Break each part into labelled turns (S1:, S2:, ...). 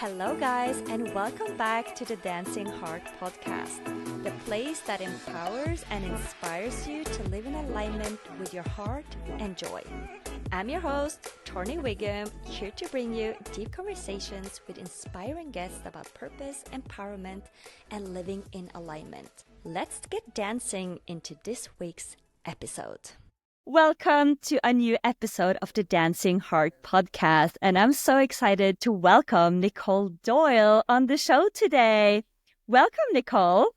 S1: Hello, guys, and welcome back to the Dancing Heart podcast, the place that empowers and inspires you to live in alignment with your heart and joy. I'm your host, Torney Wiggum, here to bring you deep conversations with inspiring guests about purpose, empowerment, and living in alignment. Let's get dancing into this week's episode. Welcome to a new episode of the Dancing Heart podcast, and I'm so excited to welcome Nicole Doyle on the show today. Welcome, Nicole.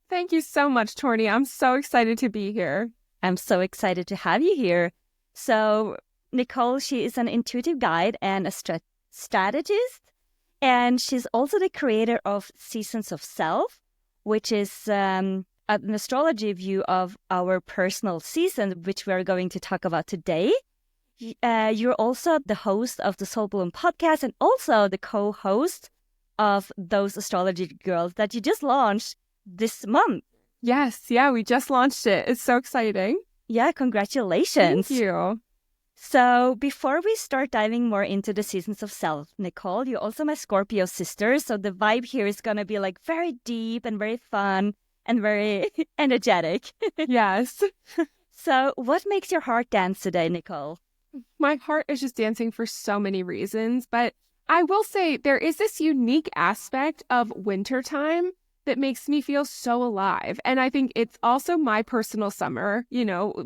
S2: Thank you so much, Torney. I'm so excited to be here.
S1: I'm so excited to have you here. So, Nicole, she is an intuitive guide and a strategist, and she's also the creator of Seasons of Self, which is an astrology view of our personal season, which we're going to talk about today. You're also the host of the Soul Bloom podcast and also the co-host of Those Astrology Girls that you just launched this month.
S2: Yes, we just launched it. It's so exciting.
S1: Yeah, congratulations.
S2: Thank you.
S1: So before we start diving more into the Seasons of Self, Nicole, you're also my Scorpio sister. So the vibe here is going to be like very deep and very fun and very energetic.
S2: Yes.
S1: So what makes your heart dance today, Nicole?
S2: My heart is just dancing for so many reasons, but I will say there is this unique aspect of wintertime that makes me feel so alive. And I think it's also my personal summer,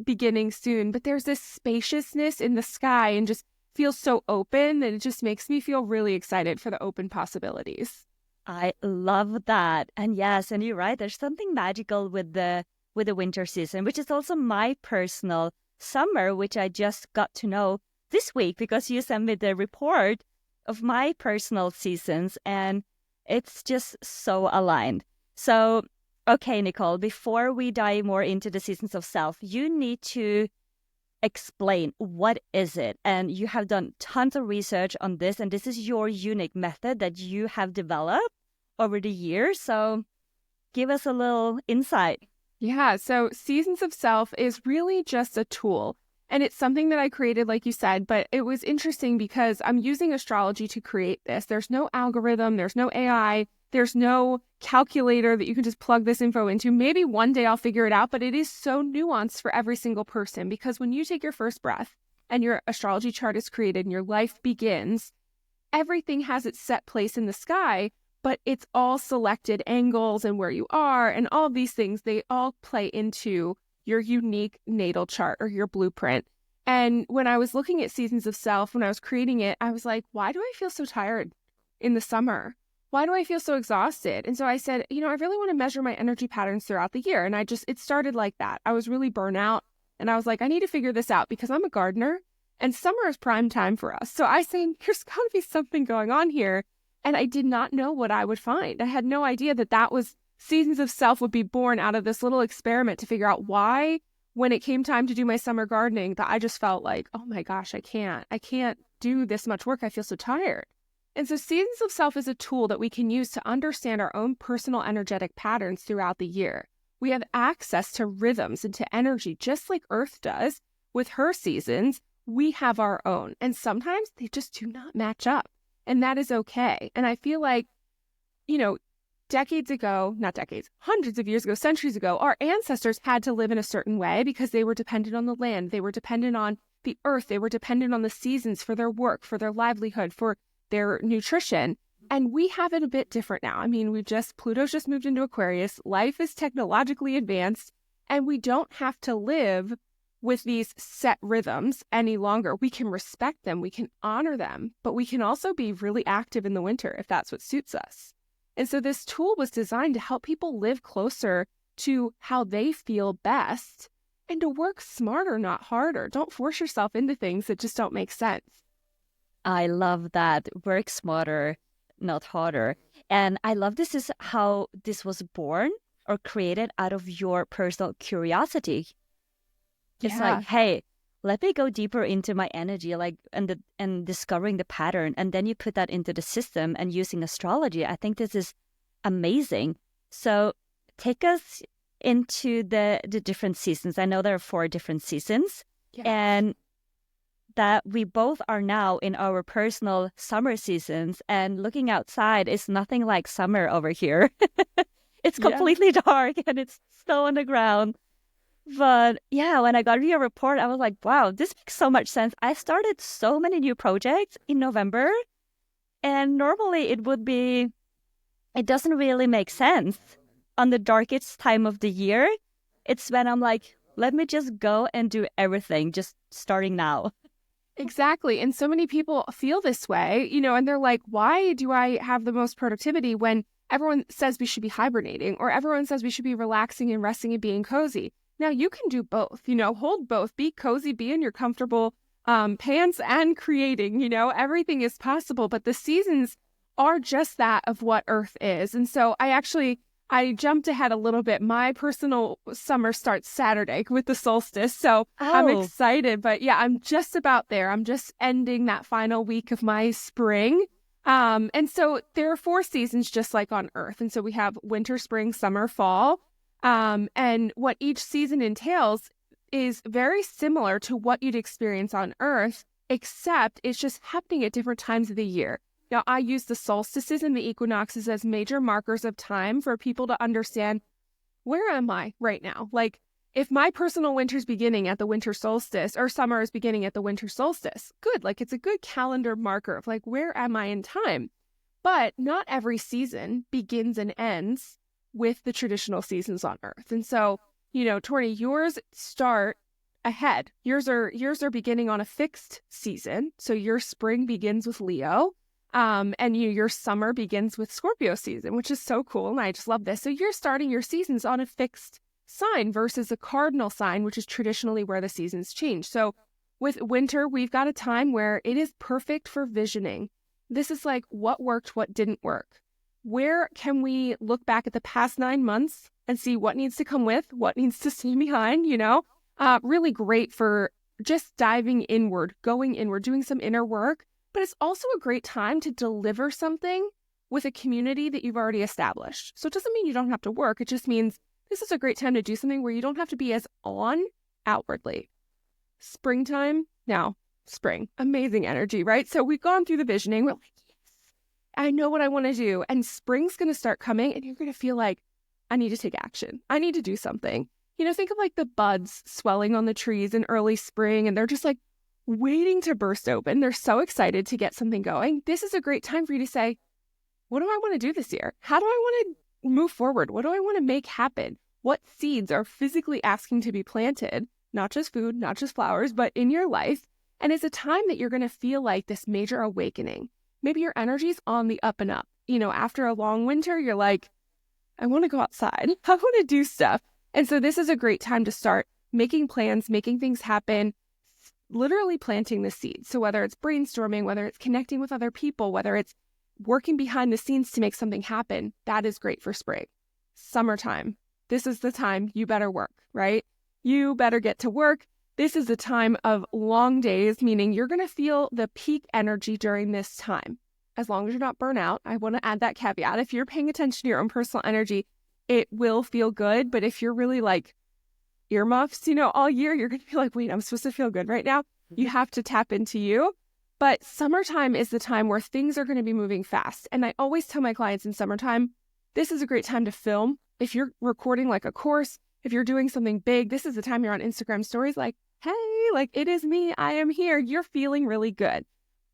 S2: beginning soon, but there's this spaciousness in the sky and just feels so open that it just makes me feel really excited for the open possibilities.
S1: I love that. And yes, and you're right. There's something magical with the winter season, which is also my personal summer, which I just got to know this week because you sent me the report of my personal seasons, and it's just so aligned. So, okay, Nicole, before we dive more into the Seasons of Self, you need to explain what is it. And you have done tons of research on this, and this is your unique method that you have developed over the years. So give us a little insight.
S2: Yeah, so Seasons of Self is really just a tool. And it's something that I created, like you said, but it was interesting because I'm using astrology to create this. There's no algorithm, there's no AI, there's no calculator that you can just plug this info into. Maybe one day I'll figure it out, but it is so nuanced for every single person because when you take your first breath and your astrology chart is created and your life begins, everything has its set place in the sky, but it's all selected angles and where you are and all of these things, they all play into your unique natal chart or your blueprint. And when I was looking at Seasons of Self, when I was creating it, I was like, why do I feel so tired in the summer? Why do I feel so exhausted? And so I said, I really want to measure my energy patterns throughout the year. And it started like that. I was really burnt out and I was like, I need to figure this out because I'm a gardener and summer is prime time for us. So I said, there's got to be something going on here. And I did not know what I would find. I had no idea that was Seasons of Self would be born out of this little experiment to figure out why, when it came time to do my summer gardening, that I just felt like, oh my gosh, I can't do this much work. I feel so tired. And so Seasons of Self is a tool that we can use to understand our own personal energetic patterns throughout the year. We have access to rhythms and to energy, just like Earth does with her seasons. We have our own, and sometimes they just do not match up. And that is okay. And I feel like, hundreds of years ago, centuries ago, our ancestors had to live in a certain way because they were dependent on the land. They were dependent on the earth. They were dependent on the seasons for their work, for their livelihood, for their nutrition. And we have it a bit different now. I mean, Pluto's just moved into Aquarius. Life is technologically advanced, and we don't have to live with these set rhythms any longer. We can respect them, we can honor them, but we can also be really active in the winter if that's what suits us. And so this tool was designed to help people live closer to how they feel best and to work smarter, not harder. Don't force yourself into things that just don't make sense.
S1: I love that. Work smarter, not harder. And I love this is how this was born or created out of your personal curiosity. It's like, hey, let me go deeper into my energy, and discovering the pattern. And then you put that into the system and using astrology. I think this is amazing. So take us into the different seasons. I know there are 4 different seasons.
S2: Yes.
S1: And that we both are now in our personal summer seasons, and looking outside is nothing like summer over here. It's
S2: Yeah.
S1: completely dark and it's snow on the ground. But yeah, when I got your report, I was like, wow, this makes so much sense. I started so many new projects in November, and normally it doesn't really make sense on the darkest time of the year. It's when I'm like, let me just go and do everything, just starting now.
S2: Exactly. And so many people feel this way, and they're like, why do I have the most productivity when everyone says we should be hibernating, or everyone says we should be relaxing and resting and being cozy? Now you can do both, hold both, be cozy, be in your comfortable pants and creating, everything is possible. But the seasons are just that of what Earth is. And so I jumped ahead a little bit. My personal summer starts Saturday with the solstice. So I'm excited. But yeah, I'm just about there. I'm just ending that final week of my spring. And so there are 4 seasons just like on Earth. And so we have winter, spring, summer, fall. And what each season entails is very similar to what you'd experience on Earth, except it's just happening at different times of the year. Now, I use the solstices and the equinoxes as major markers of time for people to understand, where am I right now? Like, if my personal winter's beginning at the winter solstice, or summer is beginning at the winter solstice, good. Like, it's a good calendar marker of like, where am I in time? But not every season begins and ends with the traditional seasons on Earth. And so, Torny, yours start ahead. Yours are beginning on a fixed season. So your spring begins with Leo. And your summer begins with Scorpio season, which is so cool. And I just love this. So you're starting your seasons on a fixed sign versus a cardinal sign, which is traditionally where the seasons change. So with winter, we've got a time where it is perfect for visioning. This is like what worked, what didn't work. Where can we look back at the past 9 months and see what needs to come with, what needs to stay behind, really great for just diving inward, going inward, doing some inner work. But it's also a great time to deliver something with a community that you've already established. So it doesn't mean you don't have to work. It just means this is a great time to do something where you don't have to be as on outwardly. Springtime, now spring, amazing energy, right? So we've gone through the visioning. We're like, yes, I know what I want to do. And spring's going to start coming and you're going to feel like, I need to take action. I need to do something. Think of like the buds swelling on the trees in early spring and they're just like, waiting to burst open. They're so excited to get something going. This is a great time for you to say, what do I want to do this year? How do I want to move forward? What do I want to make happen? What seeds are physically asking to be planted? Not just food, not just flowers, but in your life. And it's a time that you're going to feel like this major awakening. Maybe your energy's on the up and up. After a long winter, you're like, I want to go outside. I want to do stuff. And so this is a great time to start making plans, making things happen, literally planting the seeds. So whether it's brainstorming, whether it's connecting with other people, whether it's working behind the scenes to make something happen, that is great for spring. Summertime, this is the time you better work, right? You better get to work. This is the time of long days, meaning you're going to feel the peak energy during this time. As long as you're not burnt out, I want to add that caveat. If you're paying attention to your own personal energy, it will feel good. But if you're really like earmuffs, all year, you're going to be like, wait, I'm supposed to feel good right now. You have to tap into you. But summertime is the time where things are going to be moving fast. And I always tell my clients in summertime, this is a great time to film. If you're recording like a course, if you're doing something big, this is the time you're on Instagram stories like, hey, like it is me, I am here. You're feeling really good.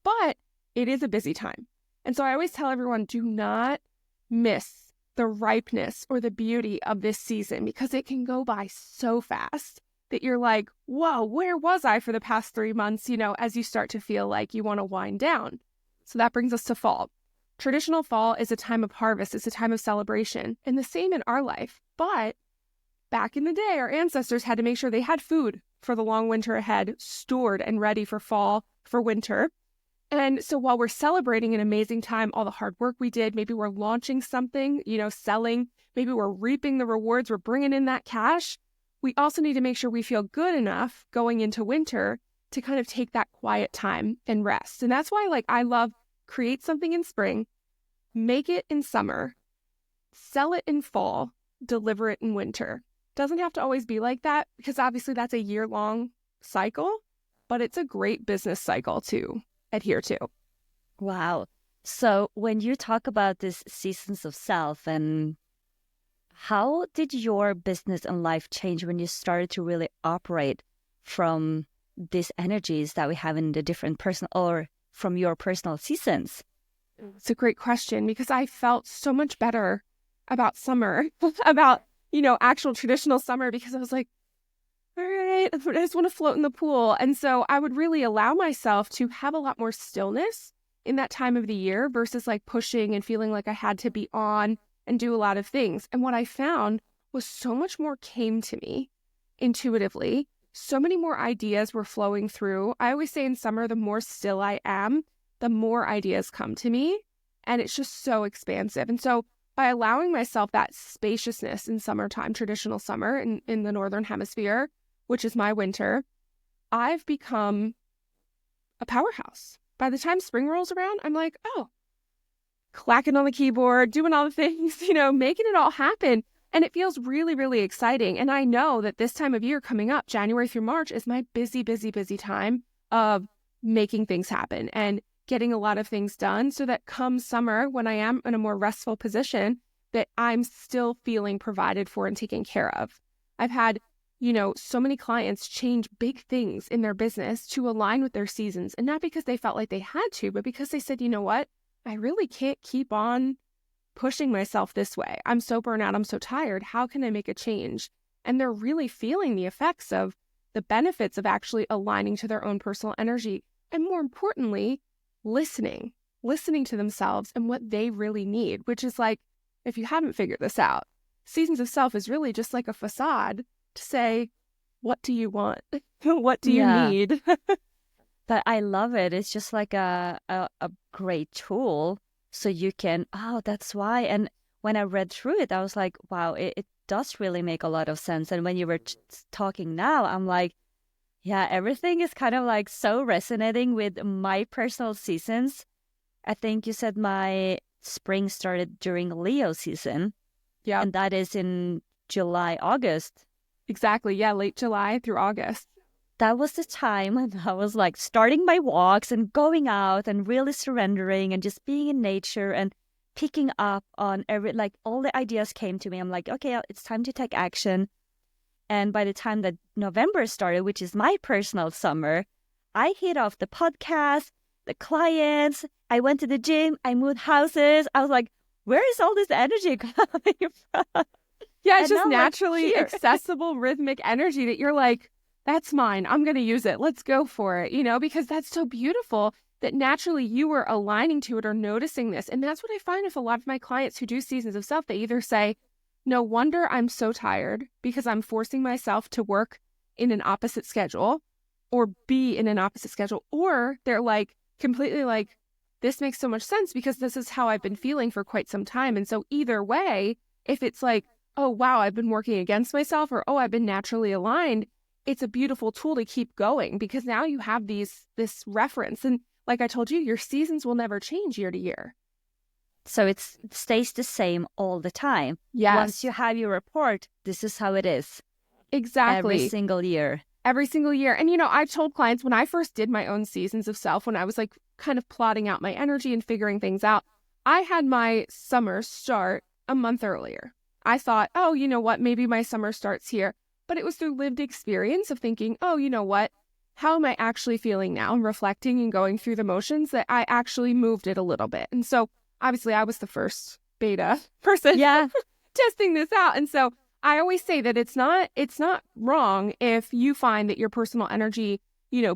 S2: But it is a busy time. And so I always tell everyone, do not miss the ripeness or the beauty of this season because it can go by so fast that you're like, whoa, where was I for the past 3 months, as you start to feel like you want to wind down. So that brings us to fall. Traditional fall is a time of harvest. It's a time of celebration, and the same in our life. But back in the day, our ancestors had to make sure they had food for the long winter ahead, stored and ready for fall, for winter. And so while we're celebrating an amazing time, all the hard work we did, maybe we're launching something, selling, maybe we're reaping the rewards, we're bringing in that cash. We also need to make sure we feel good enough going into winter to kind of take that quiet time and rest. And that's why I love create something in spring, make it in summer, sell it in fall, deliver it in winter. Doesn't have to always be like that because obviously that's a year-long cycle. but it's a great business cycle to adhere to.
S1: Wow. So when you talk about this seasons of self, and how did your business and life change when you started to really operate from these energies that we have in the different personal, or from your personal seasons?
S2: It's a great question, because I felt so much better about summer, about, actual traditional summer, because I was like, all right, I just want to float in the pool. And so I would really allow myself to have a lot more stillness in that time of the year versus like pushing and feeling like I had to be on and do a lot of things. And what I found was so much more came to me intuitively. So many more ideas were flowing through. I always say in summer, the more still I am, the more ideas come to me. And it's just so expansive. And so by allowing myself that spaciousness in summertime, traditional summer in the Northern Hemisphere, which is my winter, I've become a powerhouse. By the time spring rolls around, I'm like, oh, clacking on the keyboard, doing all the things, making it all happen. And it feels really, really exciting. And I know that this time of year coming up, January through March, is my busy, busy, busy time of making things happen and getting a lot of things done, so that come summer, when I am in a more restful position, that I'm still feeling provided for and taken care of. I've had, so many clients change big things in their business to align with their seasons. And not because they felt like they had to, but because they said, you know what? I really can't keep on pushing myself this way. I'm so burnt out. I'm so tired. How can I make a change? And they're really feeling the effects of the benefits of actually aligning to their own personal energy. And more importantly, listening to themselves and what they really need, which is like, if you haven't figured this out, seasons of self is really just like a facade to say, what do you want? What do you need?
S1: But I love it. It's just like a great tool. So you can, that's why. And when I read through it, I was like, wow, it does really make a lot of sense. And when you were talking now, I'm like, yeah, everything is kind of like so resonating with my personal seasons. I think you said my spring started during Leo season.
S2: Yeah.
S1: And that is in July, August.
S2: Exactly. Yeah. Late July through August.
S1: That was the time when I was like starting my walks and going out and really surrendering and just being in nature and picking up on all the ideas came to me. I'm like, okay, it's time to take action. And by the time that November started, which is my personal summer, I hit off the podcast, the clients, I went to the gym, I moved houses. I was like, where is all this energy coming from?
S2: Yeah, it's just naturally accessible rhythmic energy that you're like, that's mine. I'm going to use it. Let's go for it, because that's so beautiful that naturally you were aligning to it or noticing this. And that's what I find with a lot of my clients who do seasons of self. They either say, no wonder I'm so tired because I'm forcing myself to work in an opposite schedule or be in an opposite schedule. Or they're like completely like, this makes so much sense because this is how I've been feeling for quite some time. And so either way, if it's like, oh, wow, I've been working against myself, or, oh, I've been naturally aligned, it's a beautiful tool to keep going because now you have this reference. And like I told you, your seasons will never change year to year.
S1: So it stays the same all the time.
S2: Yes.
S1: Once you have your report, this is how it is.
S2: Exactly.
S1: Every single year.
S2: Every single year. And, I told clients when I first did my own seasons of self, when I was like kind of plotting out my energy and figuring things out, I had my summer start a month earlier. I thought, oh, you know what, maybe my summer starts here. But it was through lived experience of thinking, oh, you know what, how am I actually feeling now? And reflecting and going through the motions that I actually moved it a little bit. And so obviously I was the first beta person testing this out. And so I always say that it's not wrong if you find that your personal energy,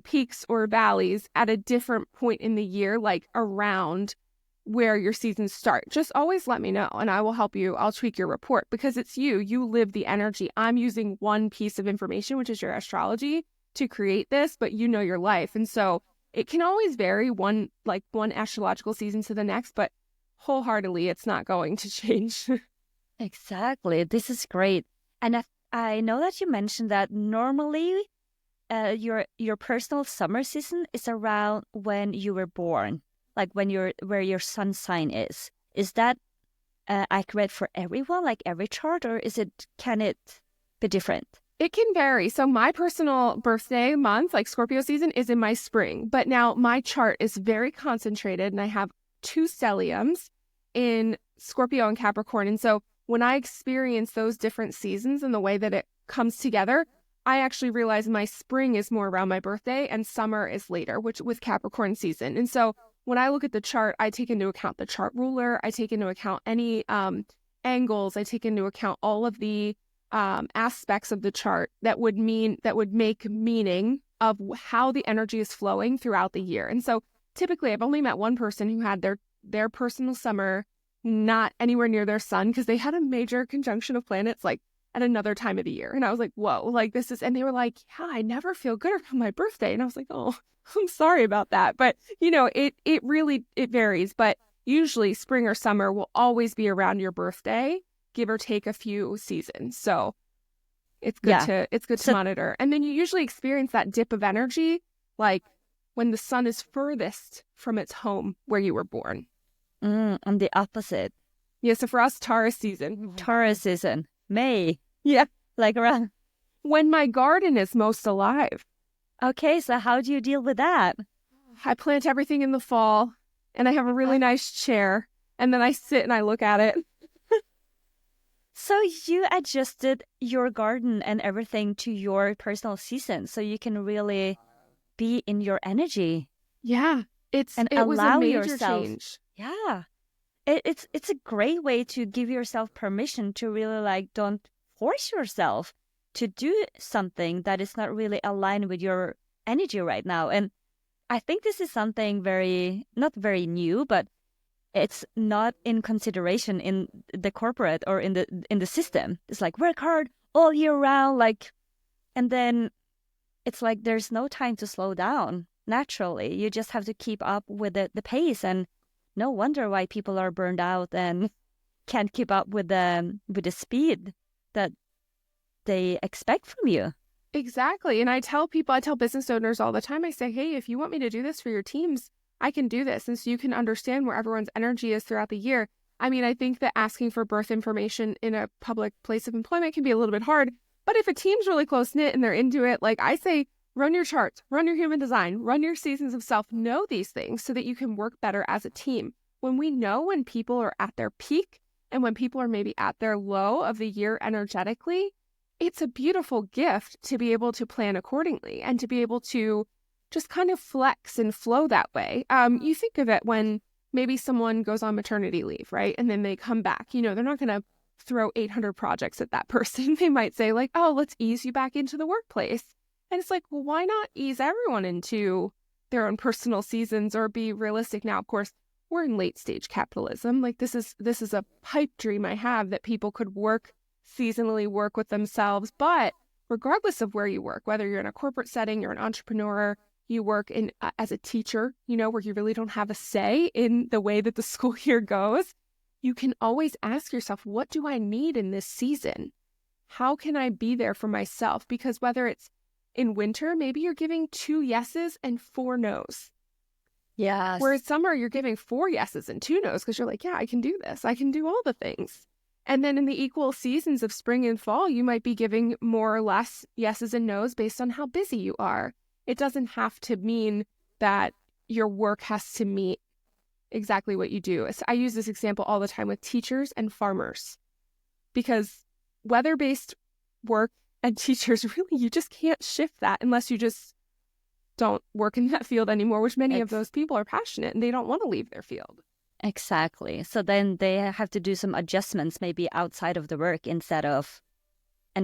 S2: peaks or valleys at a different point in the year, like around where your seasons start. Just always let me know and I will help you. I'll tweak your report because it's you live the energy. I'm using one piece of information, which is your astrology, to create this, but you know your life. And so it can always vary one astrological season to the next, but wholeheartedly, it's not going to change.
S1: Exactly. This is great. And I know that you mentioned that normally your personal summer season is around when you were born, like where your sun sign is. Is that accurate for everyone, like every chart, or can it be different?
S2: It can vary. So my personal birthday month, like Scorpio season, is in my spring. But now my chart is very concentrated and I have 2 stelliums in Scorpio and Capricorn. And so when I experience those different seasons and the way that it comes together, I actually realize my spring is more around my birthday and summer is later, which with Capricorn season. And so when I look at the chart, I take into account the chart ruler. I take into account any angles. I take into account all of the aspects of the chart that would make meaning of how the energy is flowing throughout the year. And so typically I've only met one person who had their personal summer not anywhere near their sun because they had a major conjunction of planets like at another time of the year. And I was like, whoa, like this is, and they were like, yeah, I never feel good around my birthday. And I was like, oh, I'm sorry about that. But it really varies. But usually spring or summer will always be around your birthday, give or take a few seasons. So it's good to monitor. And then you usually experience that dip of energy, like when the sun is furthest from its home where you were born.
S1: On the opposite.
S2: Yeah, so for us, Taurus season.
S1: May.
S2: Yeah.
S1: Like around.
S2: When my garden is most alive.
S1: Okay, so how do you deal with that?
S2: I plant everything in the fall and I have a really nice chair and then I sit and I look at it.
S1: So you adjusted your garden and everything to your personal season so you can really be in your energy.
S2: Yeah. It was a major change.
S1: Yeah. It's a great way to give yourself permission to really like don't force yourself to do something that is not really aligned with your energy right now. And I think this is something not very new, but it's not in consideration in the corporate or in the system. It's like work hard all year round, like, and then it's like there's no time to slow down naturally. You just have to keep up with the pace, and no wonder why people are burned out and can't keep up with the speed that they expect from you.
S2: Exactly. And I tell business owners all the time, I say, hey, if you want me to do this for your teams, I can do this. And so you can understand where everyone's energy is throughout the year. I mean, I think that asking for birth information in a public place of employment can be a little bit hard. But if a team's really close knit and they're into it, like I say, run your charts, run your human design, run your seasons of self, know these things so that you can work better as a team. When we know when people are at their peak and when people are maybe at their low of the year energetically, it's a beautiful gift to be able to plan accordingly and to be able to just kind of flex and flow that way. You think of it when maybe someone goes on maternity leave, right? And then they come back, they're not going to throw 800 projects at that person. They might say like, oh, let's ease you back into the workplace. And it's like, well, why not ease everyone into their own personal seasons or be realistic? Now, of course, we're in late stage capitalism. Like this is a pipe dream I have that people could seasonally work with themselves. But regardless of where you work, whether you're in a corporate setting, you're an entrepreneur, you work in as a teacher, where you really don't have a say in the way that the school year goes, you can always ask yourself, what do I need in this season? How can I be there for myself? Because whether it's in winter, maybe you're giving 2 yeses and 4 nos.
S1: Yes.
S2: Whereas summer, you're giving 4 yeses and 2 nos because you're like, yeah, I can do this. I can do all the things. And then in the equal seasons of spring and fall, you might be giving more or less yeses and nos based on how busy you are. It doesn't have to mean that your work has to meet exactly what you do. I use this example all the time with teachers and farmers because weather-based work and teachers, really, you just can't shift that unless you just don't work in that field anymore, which many of those people are passionate and they don't want to leave their field.
S1: Exactly. So then they have to do some adjustments maybe outside of the work and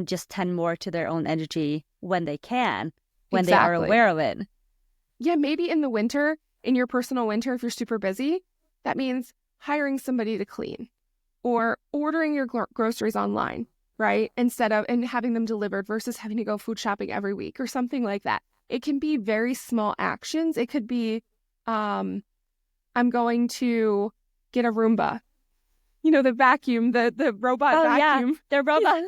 S1: just tend more to their own energy when they can, when they are aware of it.
S2: Yeah, maybe in the winter, in your personal winter, if you're super busy, that means hiring somebody to clean or ordering your groceries online, right? And having them delivered versus having to go food shopping every week or something like that. It can be very small actions. It could be, I'm going to get a Roomba, the vacuum, the robot vacuum.
S1: Yeah, the robot.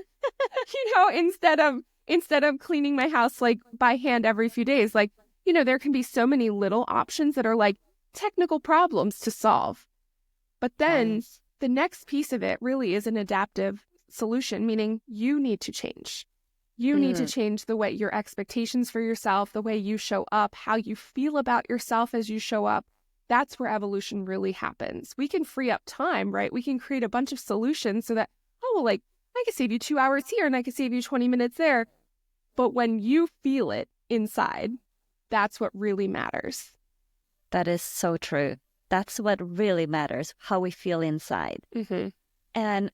S2: Instead of cleaning my house like by hand every few days, like, there can be so many little options that are like technical problems to solve. But then the next piece of it really is an adaptive solution, meaning you need to change. You need to change the way your expectations for yourself, the way you show up, how you feel about yourself as you show up. That's where evolution really happens. We can free up time, right? We can create a bunch of solutions so that, I can save you 2 hours here and I can save you 20 minutes there. But when you feel it inside, that's what really matters.
S1: That is so true. That's what really matters, how we feel inside.
S2: Mm-hmm.
S1: And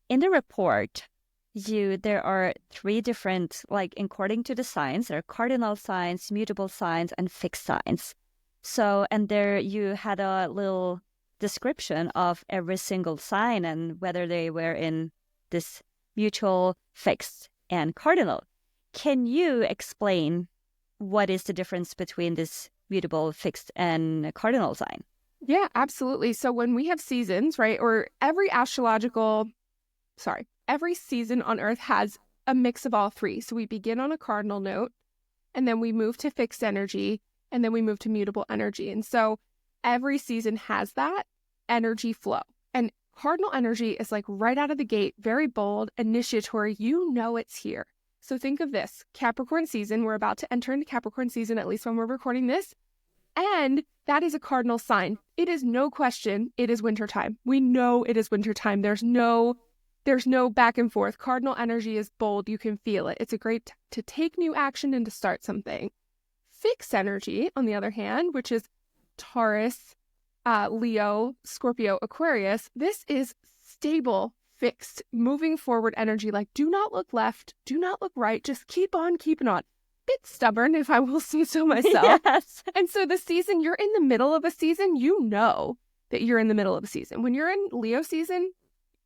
S1: in the report, there are 3 different, according to the signs, there are cardinal signs, mutable signs, and fixed signs. So, and there you had a little description of every single sign and whether they were in this mutual, fixed, and cardinal. Can you explain what is the difference between this mutable, fixed, and cardinal sign?
S2: Yeah, absolutely. So when we have seasons, right, or every season on Earth has a mix of all 3. So we begin on a cardinal note, and then we move to fixed energy, and then we move to mutable energy. And so every season has that energy flow. And cardinal energy is like right out of the gate, very bold, initiatory. You know it's here. So think of this, Capricorn season. We're about to enter into Capricorn season, at least when we're recording this. And that is a cardinal sign. It is no question, it is wintertime. We know it is wintertime. There's no back and forth. Cardinal energy is bold. You can feel it. It's a great to take new action and to start something. Fixed energy, on the other hand, which is Taurus, Leo, Scorpio, Aquarius, this is stable, fixed, moving forward energy. Like, do not look left, do not look right, just keep on keeping on. Bit stubborn, if I will say so myself.
S1: Yes.
S2: And so the season, you're in the middle of a season, you know that you're in the middle of a season. When you're in Leo season,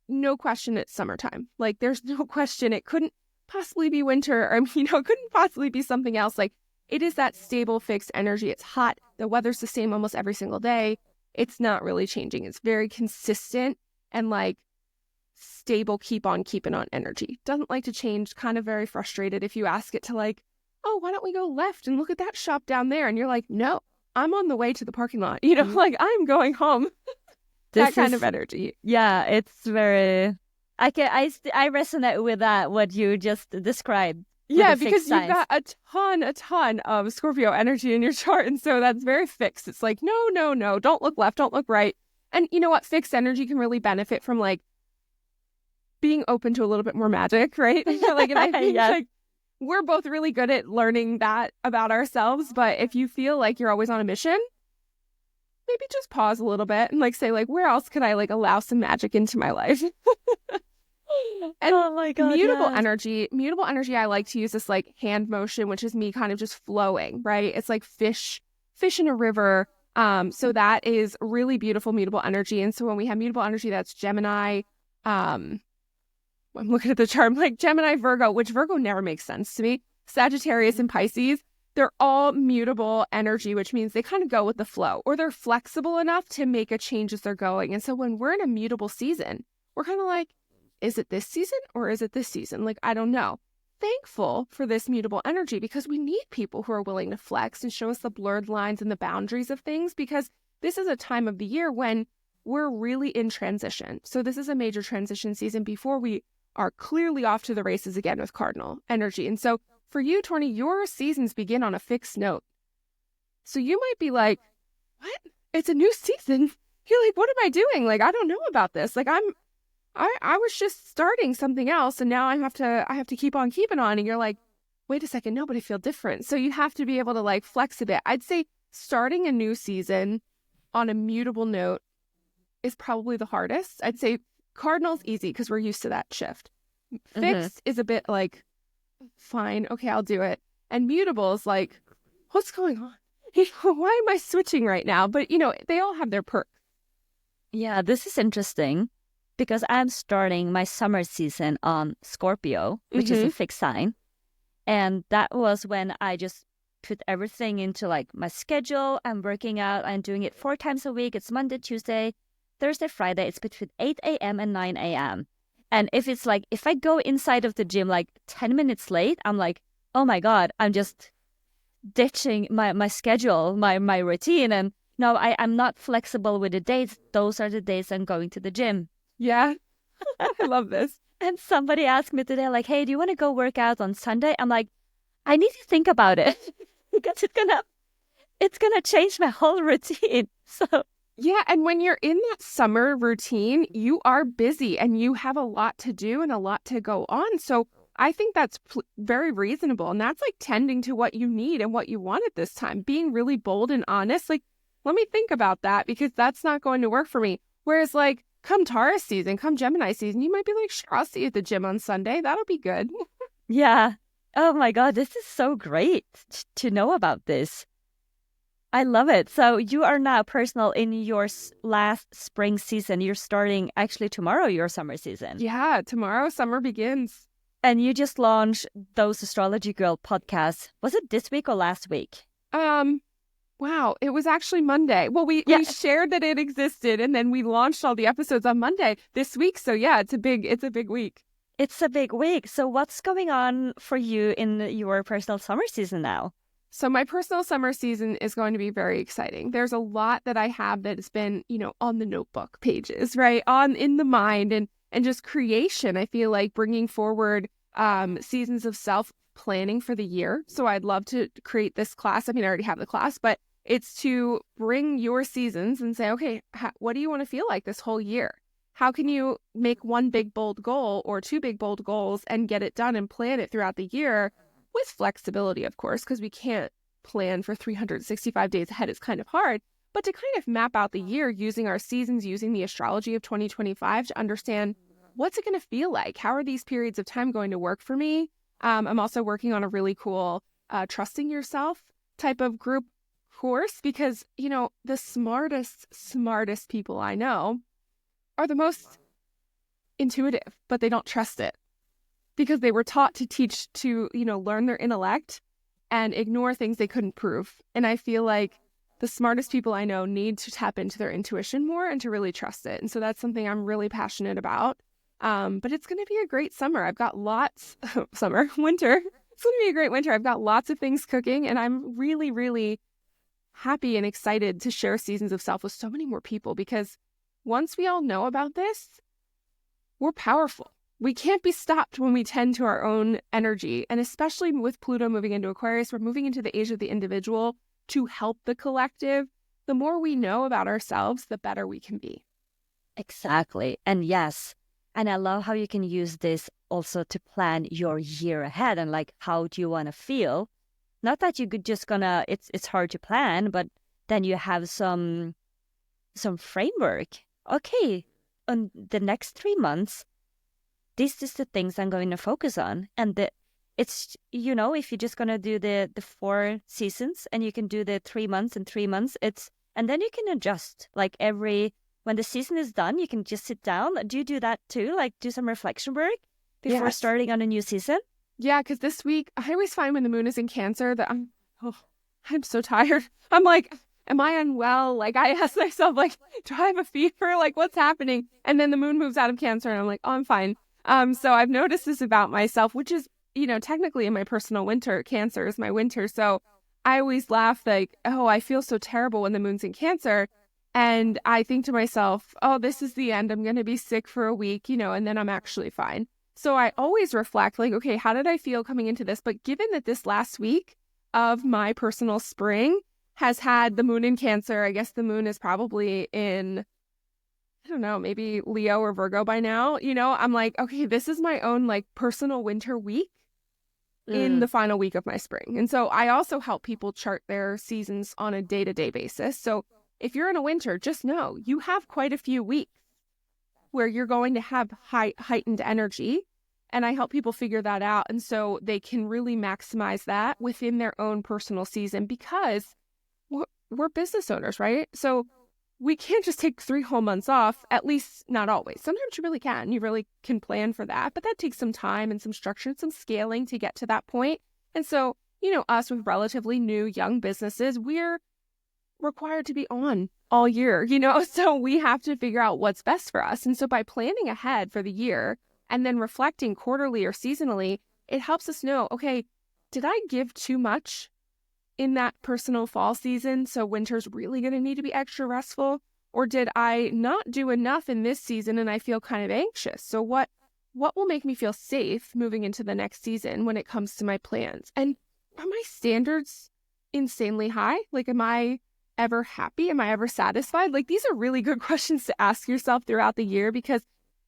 S2: no question it's summertime. Like, there's no question it couldn't possibly be winter, or, it couldn't possibly be something else. Like, it is that stable, fixed energy. It's hot. The weather's the same almost every single day. It's not really changing. It's very consistent and stable, keep on keeping on energy. Doesn't like to change, kind of very frustrated if you ask it to oh, why don't we go left and look at that shop down there? And you're like, no, I'm on the way to the parking lot. I'm going home. That kind of energy.
S1: Yeah, it's very... I resonate with that, what you just described.
S2: Yeah, because you've got a ton of Scorpio energy in your chart. And so that's very fixed. It's like, no, don't look left, don't look right. And you know what? Fixed energy can really benefit from being open to a little bit more magic, right? And I think
S1: yes.
S2: We're both really good at learning that about ourselves. But if you feel like you're always on a mission, maybe just pause a little bit and say, where else could I allow some magic into my life? And
S1: oh my God,
S2: mutable energy, I like to use this hand motion, which is me kind of just flowing, right? It's like fish in a river. So that is really beautiful mutable energy. And so when we have mutable energy, that's Gemini. I'm looking at the chart, I'm Gemini, Virgo, which Virgo never makes sense to me. Sagittarius and Pisces, they're all mutable energy, which means they kind of go with the flow, or they're flexible enough to make a change as they're going. And so when we're in a mutable season, we're kind of is it this season or is it this season? I don't know. Thankful for this mutable energy, because we need people who are willing to flex and show us the blurred lines and the boundaries of things, because this is a time of the year when we're really in transition. So this is a major transition season before we are clearly off to the races again with cardinal energy. And so for you, Torni, your seasons begin on a fixed note. So you might be like, what? It's a new season. You're like, what am I doing? I don't know about this. I was just starting something else, and now I have to keep on keeping on. And you're like, wait a second, no, but I feel different. So you have to be able to flex a bit. I'd say starting a new season on a mutable note is probably the hardest. I'd say cardinal's easy because we're used to that shift. Fixed is a bit fine, okay, I'll do it. And mutable is what's going on? Why am I switching right now? But, they all have their perks.
S1: Yeah, this is interesting because I'm starting my summer season on Scorpio, which is a fixed sign. And that was when I just put everything into my schedule. I'm working out. I'm doing it 4 times a week. It's Monday, Tuesday, Thursday, Friday. It's between 8 a.m. and 9 a.m. And if it's if I go inside of the gym 10 minutes late, I'm oh my God, I'm just ditching my schedule, my routine. And no, I'm not flexible with the dates. Those are the days I'm going to the gym.
S2: Yeah, I love this.
S1: And somebody asked me today, like, hey, do you want to go work out on Sunday? I'm like, I need to think about it because it's gonna change my whole routine. So
S2: Yeah, and when you're in that summer routine, you are busy and you have a lot to do and a lot to go on. So I think that's very reasonable. And that's like tending to what you need and what you want at this time, being really bold and honest. Like, let me think about that because that's not going to work for me. Whereas, like, come Taurus season, come Gemini season, you might be like, sure, I'll see you at the gym on Sunday. That'll be good.
S1: yeah. Oh my God, this is so great to know about this. I love it. So you are now personal in your last spring season. You're starting actually tomorrow, your summer season.
S2: Yeah, tomorrow summer begins.
S1: And you just launched those Astrology Girl podcasts. Was it this week or last week?
S2: Wow, it was actually Monday. Well, we shared that it existed and then we launched all the episodes on Monday this week. So yeah, it's a big week.
S1: It's a big week. So what's going on for you in your personal summer season now?
S2: So my personal summer season is going to be very exciting. There's a lot that I have that has been, on the notebook pages, right? In the mind and just creation. I feel like bringing forward seasons of self planning for the year. So I'd love to create this class. I mean, I already have the class, but it's to bring your seasons and say, okay, what do you want to feel like this whole year? How can you make one big bold goal or two big bold goals and get it done and plan it throughout the year? With flexibility, of course, because we can't plan for 365 days ahead. It's kind of hard, but to kind of map out the year using our seasons, using the astrology of 2025 to understand what's it going to feel like? How are these periods of time going to work for me? I'm also working on a really cool trusting yourself type of group course because, the smartest people I know are the most intuitive, but they don't trust it. Because they were taught to teach to, learn their intellect and ignore things they couldn't prove. And I feel like the smartest people I know need to tap into their intuition more and to really trust it. And so that's something I'm really passionate about. But it's going to be a great summer. I've got winter. It's going to be a great winter. I've got lots of things cooking and I'm really, really happy and excited to share Seasons of Self with so many more people because once we all know about this, we're powerful. We can't be stopped when we tend to our own energy. And especially with Pluto moving into Aquarius, we're moving into the age of the individual to help the collective. The more we know about ourselves, the better we can be.
S1: Exactly. And yes. And I love how you can use this also to plan your year ahead and like, how do you want to feel? Not that you could just it's hard to plan, but then you have some framework. Okay, on the next 3 months, this is the things I'm going to focus on. And if you're just going to do the 4 seasons and you can do the 3 months and 3 months, and then you can adjust like when the season is done, you can just sit down. Do you do that too? Like do some reflection work before starting on a new season?
S2: Yeah, because this week, I always find when the moon is in Cancer that I'm so tired. I'm like, am I unwell? Like I ask myself, like, do I have a fever? Like what's happening? And then the moon moves out of Cancer and I'm like, oh, I'm fine. So I've noticed this about myself, which is, technically in my personal winter, Cancer is my winter. So I always laugh like, oh, I feel so terrible when the moon's in Cancer. And I think to myself, oh, this is the end. I'm going to be sick for a week, and then I'm actually fine. So I always reflect like, okay, how did I feel coming into this? But given that this last week of my personal spring has had the moon in Cancer, I guess the moon is probably in, I don't know, maybe Leo or Virgo by now, I'm like, okay, this is my own like personal winter week in the final week of my spring. And so I also help people chart their seasons on a day-to-day basis. So if you're in a winter, just know you have quite a few weeks where you're going to have heightened energy. And I help people figure that out. And so they can really maximize that within their own personal season because we're business owners, right? So we can't just take 3 whole months off, at least not always. Sometimes you really can. You really can plan for that. But that takes some time and some structure and some scaling to get to that point. And so, us with relatively new young businesses, we're required to be on all year, so we have to figure out what's best for us. And so by planning ahead for the year and then reflecting quarterly or seasonally, it helps us know, okay, did I give too much in that personal fall season? So winter's really going to need to be extra restful. Or did I not do enough in this season and I feel kind of anxious? So what what will make me feel safe moving into the next season when it comes to my plans? And are my standards insanely high? Like, am I ever happy? Am I ever satisfied? Like, these are really good questions to ask yourself throughout the year because,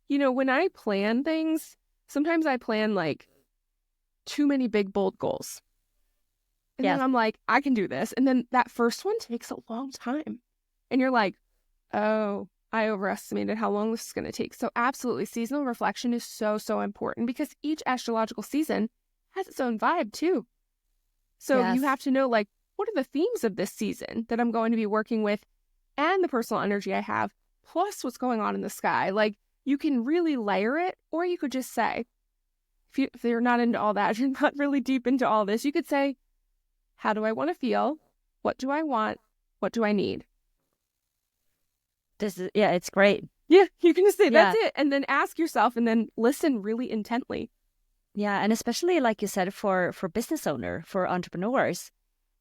S2: when I plan things, sometimes I plan like too many big, bold goals. And then I'm like, I can do this. And then that first one takes a long time. And you're like, oh, I overestimated how long this is going to take. So absolutely, seasonal reflection is so, so important because each astrological season has its own vibe too. So you have to know, like, what are the themes of this season that I'm going to be working with and the personal energy I have, plus what's going on in the sky. Like, you can really layer it, or you could just say, if you're not into all that, you're not really deep into all this, you could say, how do I want to feel? What do I want? What do I need?
S1: It's great.
S2: Yeah, you can just say, that's it. And then ask yourself and then listen really intently.
S1: Yeah, and especially, like you said, for business owner, for entrepreneurs,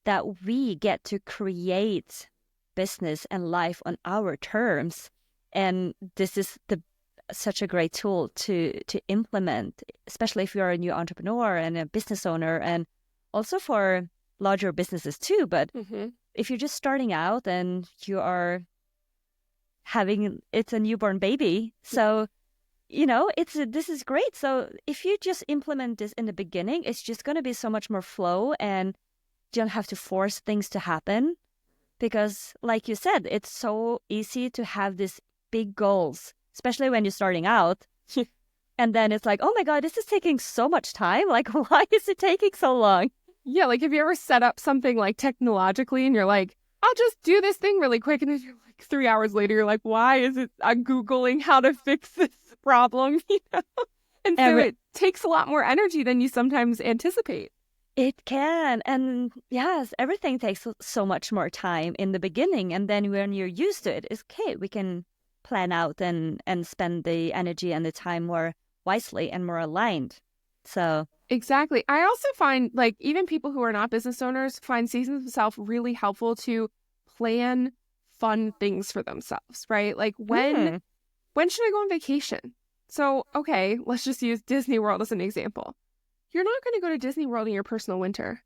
S1: that we get to create business and life on our terms. And this is such a great tool to implement, especially if you're a new entrepreneur and a business owner, and also for larger businesses too. But if you're just starting out and you are it's a newborn baby, so this is great. So if you just implement this in the beginning, it's just going to be so much more flow, and you don't have to force things to happen, because like you said, it's so easy to have these big goals, especially when you're starting out. And then it's like, oh my God, this is taking so much time. Like, why is it taking so long?
S2: Yeah, like, have you ever set up something like technologically and you're like, I'll just do this thing really quick, and then you're like 3 hours later, you're like, why is it I'm Googling how to fix this problem? And so it takes a lot more energy than you sometimes anticipate.
S1: It can. And yes, everything takes so much more time in the beginning. And then when you're used to it, it's okay. We can plan out and spend the energy and the time more wisely and more aligned. So
S2: exactly. I also find, like, even people who are not business owners find seasons of self really helpful to plan fun things for themselves, right? Like, when should I go on vacation? So, okay, let's just use Disney World as an example. You're not going to go to Disney World in your personal winter.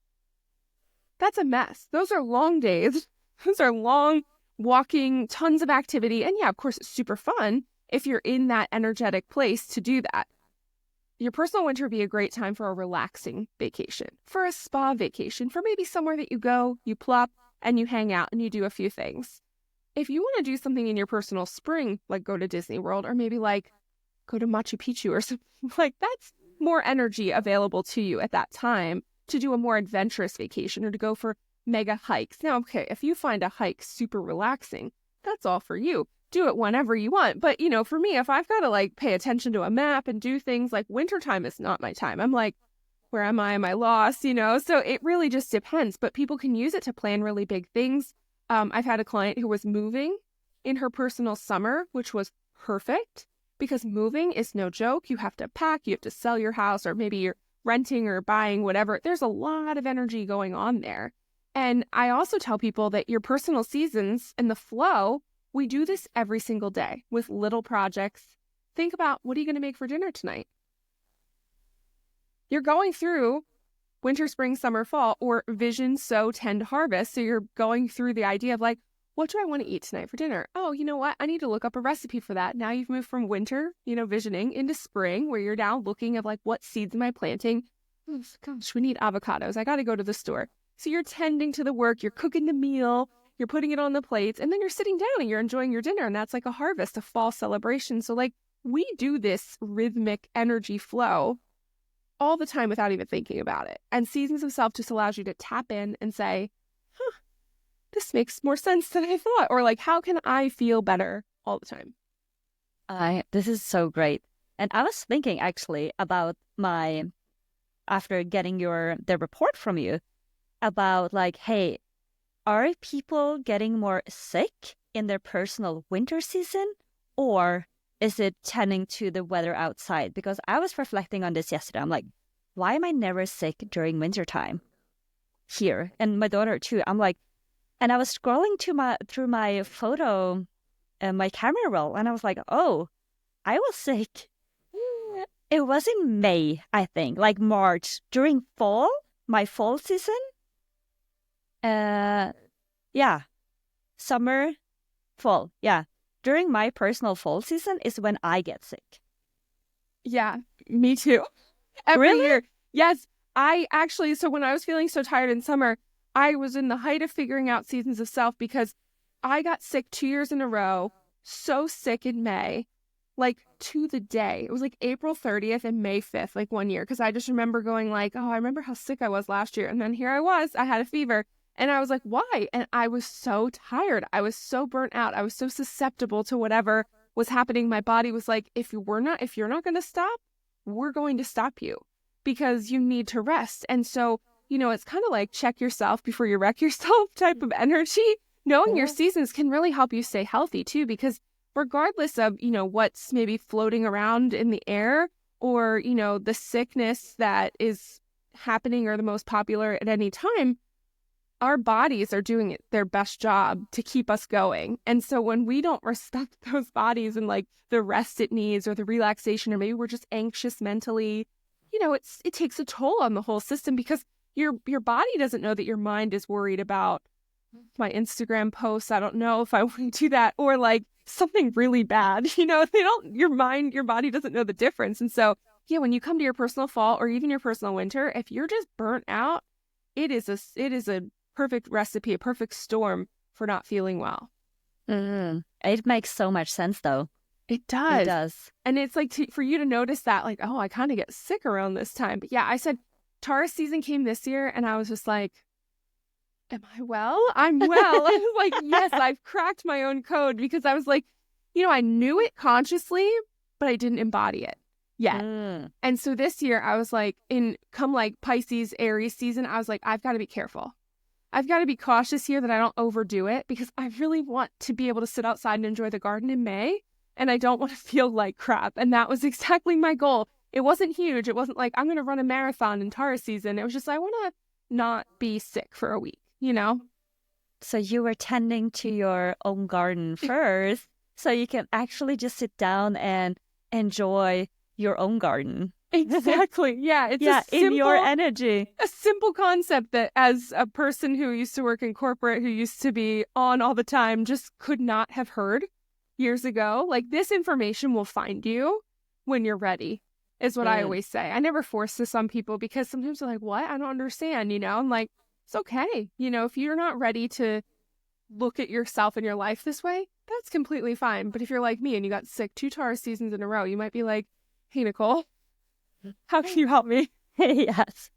S2: That's a mess. Those are long days. Those are long walking, tons of activity. And yeah, of course, it's super fun if you're in that energetic place to do that. Your personal winter would be a great time for a relaxing vacation, for a spa vacation, for maybe somewhere that you go, you plop, and you hang out and you do a few things. If you want to do something in your personal spring, like go to Disney World, or maybe like go to Machu Picchu or something, like, that's more energy available to you at that time to do a more adventurous vacation or to go for mega hikes. Now, okay, if you find a hike super relaxing, that's all for you. Do it whenever you want. But, for me, if I've got to like pay attention to a map and do things, like, wintertime is not my time. I'm like, where am I? Am I lost? So it really just depends. But people can use it to plan really big things. I've had a client who was moving in her personal summer, which was perfect because moving is no joke. You have to pack, you have to sell your house, or maybe you're renting or buying, whatever. There's a lot of energy going on there. And I also tell people that your personal seasons and the flow, we do this every single day with little projects. Think about, what are you going to make for dinner tonight? You're going through winter, spring, summer, fall, or vision, sow, tend, harvest. So you're going through the idea of like, what do I want to eat tonight for dinner? Oh, you know what? I need to look up a recipe for that. Now you've moved from winter, visioning, into spring, where you're now looking at like, what seeds am I planting? Oh, gosh, we need avocados. I got to go to the store. So you're tending to the work, you're cooking the meal, you're putting it on the plates, and then you're sitting down and you're enjoying your dinner. And that's like a harvest, a fall celebration. So like, we do this rhythmic energy flow all the time without even thinking about it. And Seasons of Self just allows you to tap in and say, this makes more sense than I thought. Or like, how can I feel better all the time?
S1: This is so great. And I was thinking actually about after getting the report from you, about like, hey, are people getting more sick in their personal winter season, or is it tending to the weather outside? Because I was reflecting on this yesterday. I'm like, why am I never sick during wintertime here? And my daughter too. I'm like, and I was scrolling through my photo, my camera roll, and I was like, oh, I was sick It was in May, I think, like March, during fall, my fall season. Yeah, summer, fall. Yeah. During my personal fall season is when I get sick.
S2: Yeah, me too. Every
S1: Really?
S2: year. Yes, I actually, so when I was feeling so tired in summer, I was in the height of figuring out seasons of self because I got sick 2 years in a row, so sick in May, like to the day. It was like April 30th and May 5th, like one year. Because I just remember going like, oh, I remember how sick I was last year. And then here I was, I had a fever. And I was like, why? And I was so tired. I was so burnt out. I was so susceptible to whatever was happening. My body was like, if you're not going to stop, we're going to stop you because you need to rest. And so, it's kind of like check yourself before you wreck yourself type of energy. Knowing your seasons can really help you stay healthy too, because regardless of, what's maybe floating around in the air or, the sickness that is happening or the most popular at any time, our bodies are doing their best job to keep us going. And so when we don't respect those bodies and like the rest it needs or the relaxation, or maybe we're just anxious mentally, it takes a toll on the whole system because your body doesn't know that your mind is worried about my Instagram posts. I don't know if I want to do that, or like something really bad. Your body doesn't know the difference. And so, yeah, when you come to your personal fall or even your personal winter, if you're just burnt out, it is a perfect recipe, a perfect storm for not feeling well.
S1: It makes so much sense, though.
S2: It does.
S1: It does.
S2: And it's like for you to notice that, like, oh, I kind of get sick around this time. But yeah, I said Taurus season came this year and I was just like, am I well? I'm well. I was like, yes, I've cracked my own code because I was like, I knew it consciously, but I didn't embody it yet. And so this year I was like, come like Pisces, Aries season, I was like, I've got to be careful. I've got to be cautious here that I don't overdo it because I really want to be able to sit outside and enjoy the garden in May. And I don't want to feel like crap. And that was exactly my goal. It wasn't huge. It wasn't like I'm going to run a marathon in Taurus season. It was just I want to not be sick for a week,
S1: So you were tending to your own garden first so you can actually just sit down and enjoy your own garden.
S2: Exactly. Yeah. It's
S1: in your energy.
S2: A simple concept that as a person who used to work in corporate, who used to be on all the time, just could not have heard years ago. Like this information will find you when you're ready, is what I always say. I never force this on people because sometimes they're like, what? I don't understand, I'm like, it's okay. If you're not ready to look at yourself and your life this way, that's completely fine. But if you're like me and you got sick 2 Taurus seasons in a row, you might be like, hey, Nicole, how can you help me?
S1: Yes,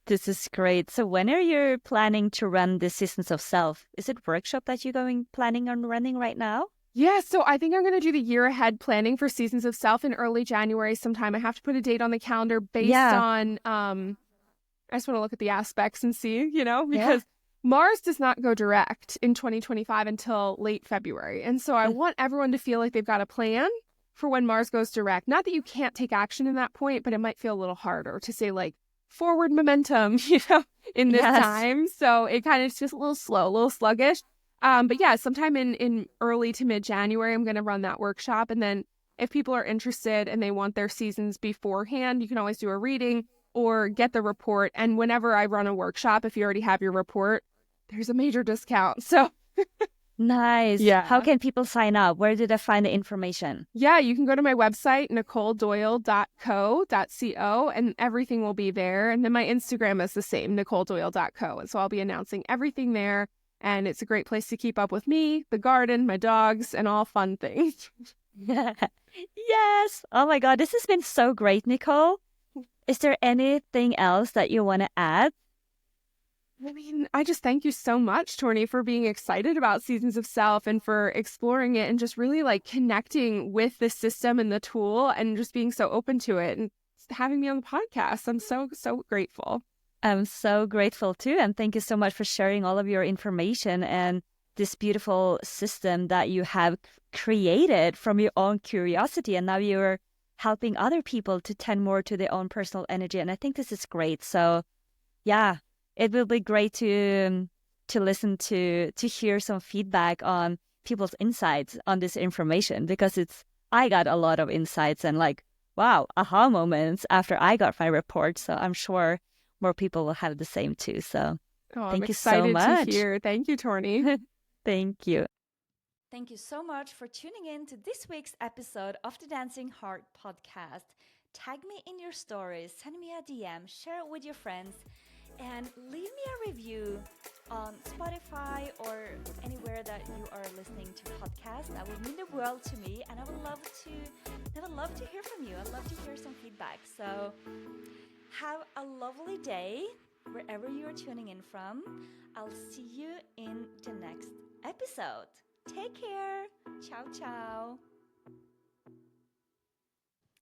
S1: this is great. So when are you planning to run the Seasons of Self? Is it workshop that you're planning on running right now?
S2: Yeah, so I think I'm going to do the year ahead planning for Seasons of Self in early January sometime. I have to put a date on the calendar based on, I just want to look at the aspects and see, because Mars does not go direct in 2025 until late February. And so I want everyone to feel like they've got a plan for when Mars goes direct. Not that you can't take action in that point, but it might feel a little harder to say like forward momentum, in this time. So it kind of is just a little slow, a little sluggish. But yeah, sometime in early to mid-January, I'm going to run that workshop. And then if people are interested and they want their seasons beforehand, you can always do a reading or get the report. And whenever I run a workshop, if you already have your report, there's a major discount. So
S1: nice.
S2: Yeah.
S1: How can people sign up? Where did I find the information?
S2: Yeah, you can go to my website, nicoledoyle.co, and everything will be there. And then my Instagram is the same, nicoledoyle.co. And so I'll be announcing everything there. And it's a great place to keep up with me, the garden, my dogs, and all fun things.
S1: Yes. Oh my God, this has been so great, Nicole. Is there anything else that you want to add?
S2: I mean, I just thank you so much, Torni, for being excited about Seasons of Self and for exploring it and just really like connecting with the system and the tool and just being so open to it and having me on the podcast. I'm so, so grateful.
S1: I'm so grateful too. And thank you so much for sharing all of your information and this beautiful system that you have created from your own curiosity. And now you're helping other people to tend more to their own personal energy. And I think this is great. So yeah, it will be great to listen to hear some feedback on people's insights on this information, because I got a lot of insights and like, wow, aha moments after I got my report. So I'm sure more people will have the same too. So
S2: Oh, I'm
S1: thank you so
S2: excited to
S1: much.
S2: hear. Thank you, Torni.
S1: Thank you. Thank you so much for tuning in to this week's episode of the Dancing Heart podcast. Tag me in your stories, send me a DM, share it with your friends, and leave me a review on Spotify or anywhere that you are listening to podcasts. That would mean the world to me, and I would love to hear from you. I'd love to hear some feedback. So have a lovely day wherever you are tuning in from. I'll see you in the next episode. Take care. Ciao, ciao.